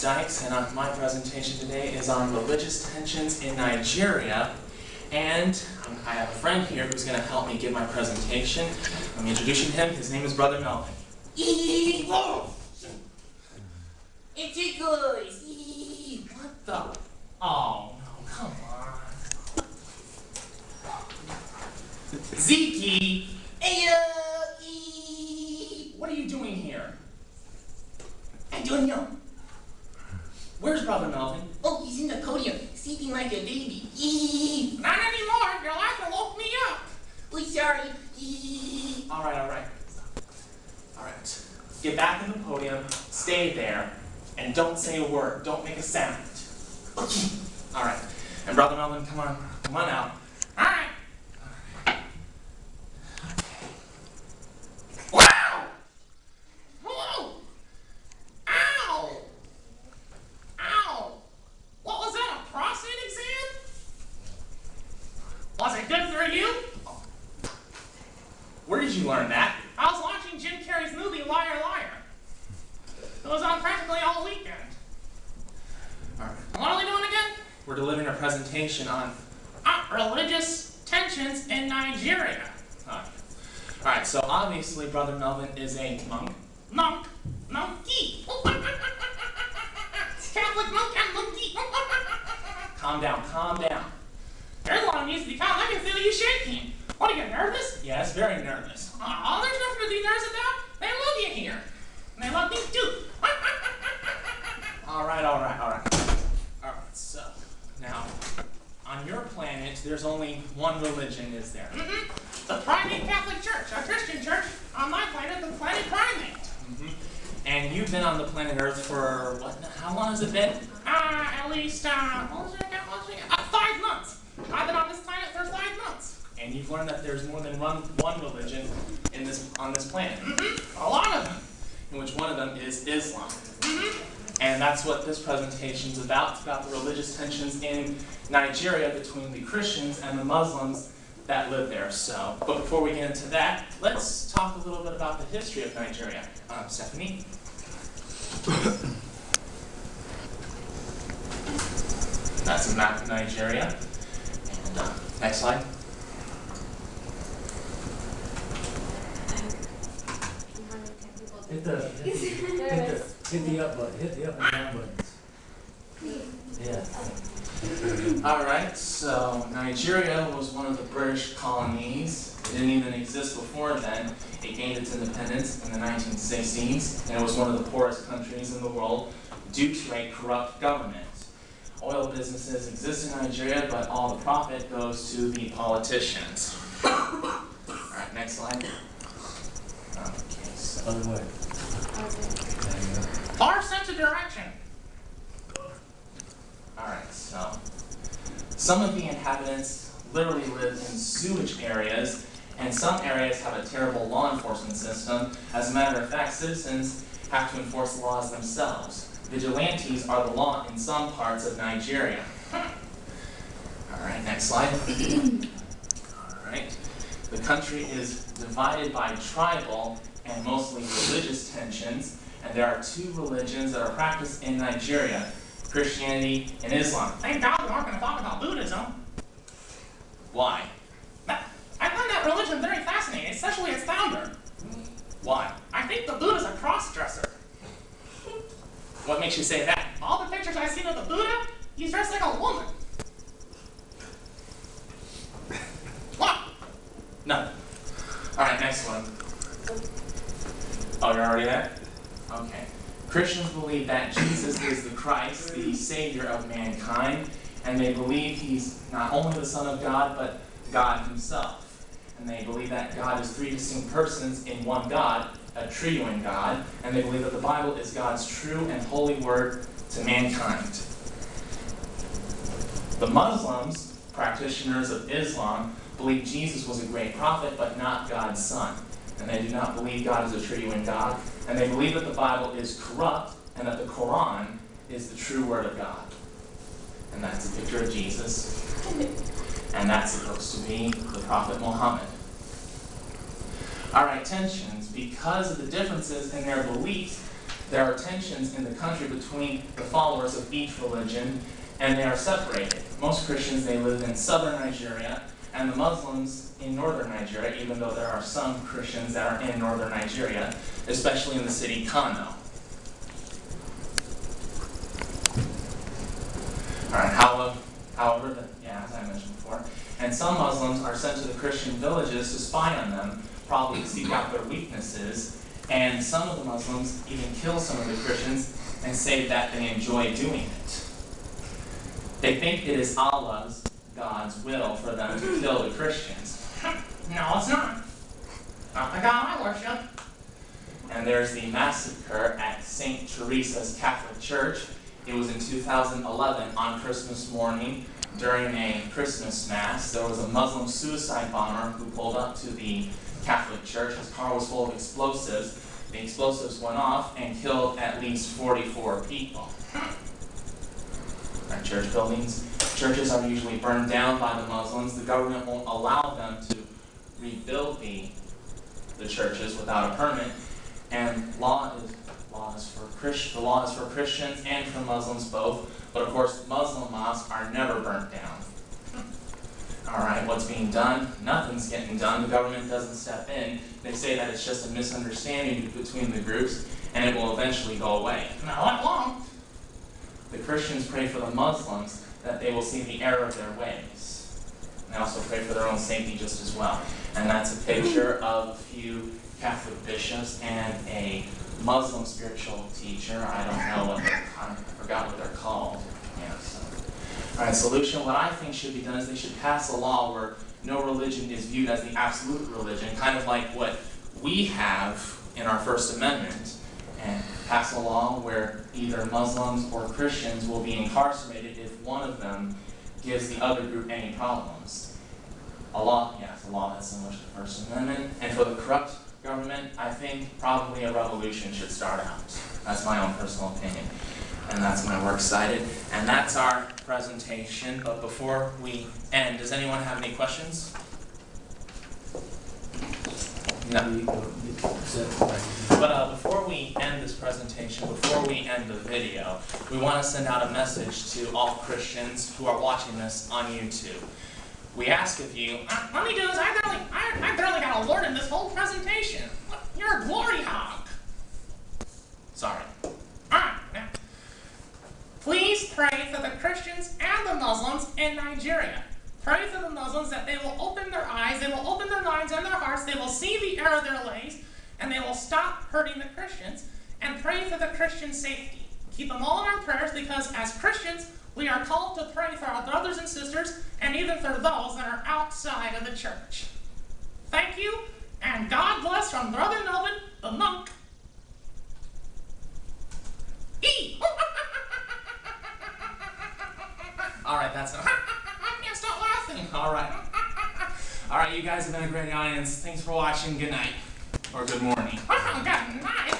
Vance and my presentation today is on religious tensions in Nigeria. And I have a friend here who's going to help me give my presentation. Let me introduce you to him. His name is Brother Melvin. Whoa! It tickles! What the? Oh, no, come on. Zeke! What are you doing here? I don't know. Where's Brother Melvin? Oh, he's in the podium, sleeping like a baby. Not anymore. Your laughter woke me up. Oh, sorry. All right. Get back in the podium, stay there, and don't say a word. Don't make a sound. Okay. All right. And Brother Melvin, come on out. All right. Wow! Whoa! Ow! Ow! What was that, a prostate exam? Was it good for you? Where did you learn that? I was watching Jim Carrey's movie, Liar, Liar. It was on practically all weekend. All right. What are we doing again? We're delivering a presentation on religious tensions in Nigeria. All right, so obviously Brother Melvin is a monk. Monkey. Catholic monk and monkey. Calm down. There's a lot of music to be calm. I can feel you shaking. What, are you nervous? Yes, very nervous. Oh, there's nothing to be nervous about. They love you here. And they love me too. All right. So, now, on your planet, there's only one religion, is there? Mm-hmm. The Primate Catholic Church, a Christian church. On my planet, the planet Primate. Mm-hmm. And you've been on the planet Earth for, how long has it been? At least, 5 months. I've been on this planet for 5 months. And you've learned that there's more than one religion on this planet. Mm-hmm. A lot of them. In which one of them is Islam. Mm-hmm. And that's what this presentation is about. It's about the religious tensions in Nigeria between the Christians and the Muslims that live there. But before we get into that, let's talk a little bit about the history of Nigeria. Stephanie? That's a map of Nigeria. And next slide. Hit the up button. Hit the up and down buttons. Yeah. All right, so Nigeria was one of the British colonies. It didn't even exist before then. It gained its independence in the 1960s, and it was one of the poorest countries in the world due to a corrupt government. Oil businesses exist in Nigeria, but all the profit goes to the politicians. All right, next slide. Okay, so. Other way. Our sense of direction. Alright, so some of the inhabitants literally live in sewage areas, and some areas have a terrible law enforcement system. As a matter of fact, citizens have to enforce the laws themselves. Vigilantes are the law in some parts of Nigeria. Alright, next slide. Alright. The country is divided by tribal and mostly religious tensions, and there are 2 religions that are practiced in Nigeria, Christianity and Islam. Thank God we aren't going to talk about Buddhism. Why? I find that religion very fascinating, especially its founder. Why? I think the Buddha's a cross-dresser. What makes you say that? All the pictures I've seen of the Buddha, he's dressed like a woman. What? No. Alright, next one. Oh, you're already there? Okay. Christians believe that Jesus is the Christ, the Savior of mankind, and they believe he's not only the Son of God, but God himself. And they believe that God is 3 distinct persons in one God, a triune God, and they believe that the Bible is God's true and holy word to mankind. The Muslims, practitioners of Islam, believe Jesus was a great prophet, but not God's son. And they do not believe God is a triune God, and they believe that the Bible is corrupt, and that the Quran is the true word of God. And that's a picture of Jesus, and that's supposed to be the Prophet Muhammad. Alright, tensions. Because of the differences in their beliefs, There are tensions in the country between the followers of each religion, and they are separated. Most Christians, they live in southern Nigeria, and the Muslims in northern Nigeria, even though there are some Christians that are in northern Nigeria, especially in the city Kano. Alright, however, as I mentioned before, and some Muslims are sent to the Christian villages to spy on them, probably to seek out their weaknesses, and some of the Muslims even kill some of the Christians and say that they enjoy doing it. They think it is Allah's, God's will for them to kill the Christians. No, it's not. Not the God I worship. And there's the massacre at St. Teresa's Catholic Church. It was in 2011 on Christmas morning during a Christmas Mass. There was a Muslim suicide bomber who pulled up to the Catholic Church. His car was full of explosives. The explosives went off and killed at least 44 people. Our church buildings. Churches are usually burned down by the Muslims. The government won't allow them to rebuild the churches without a permit. And the law is for Christians and for Muslims both. But of course, Muslim mosques are never burnt down. Alright, what's being done? Nothing's getting done. The government doesn't step in. They say that it's just a misunderstanding between the groups, and it will eventually go away. No, it won't. The Christians pray for the Muslims that they will see the error of their ways. And they also pray for their own safety just as well. And that's a picture of a few Catholic bishops and a Muslim spiritual teacher. I don't know I forgot what they're called. Yeah, so. Alright, solution. What I think should be done is they should pass a law where no religion is viewed as the absolute religion, kind of like what we have in our First Amendment, and pass a law where either Muslims or Christians will be incarcerated if one of them gives the other group any problems. A law that's similar to the First Amendment. And for the corrupt government, I think probably a revolution should start out. That's my own personal opinion. And that's my works cited. And that's our presentation. But before we end, does anyone have any questions? No. But before we end this presentation, before we end the video, we want to send out a message to all Christians who are watching this on YouTube. We ask of you, Let me do this. I barely got a word in this whole presentation. You're a glory hog. sorry. Please pray for the Christians and the Muslims in Nigeria. Pray for the Muslims that they will open their eyes, they will open their minds and their hearts, they will see the error of their ways, and they will stop hurting the Christians, and pray for the Christian safety. Keep them all in our prayers, because as Christians, we are called to pray for our brothers and sisters, and even for those that are outside of the church. Thank you, and God bless from Brother Melvin, the monk. Alright, that's enough. I can't stop laughing. Alright. Alright, you guys have been a great audience. Thanks for watching. Good night. Or good morning. Good night.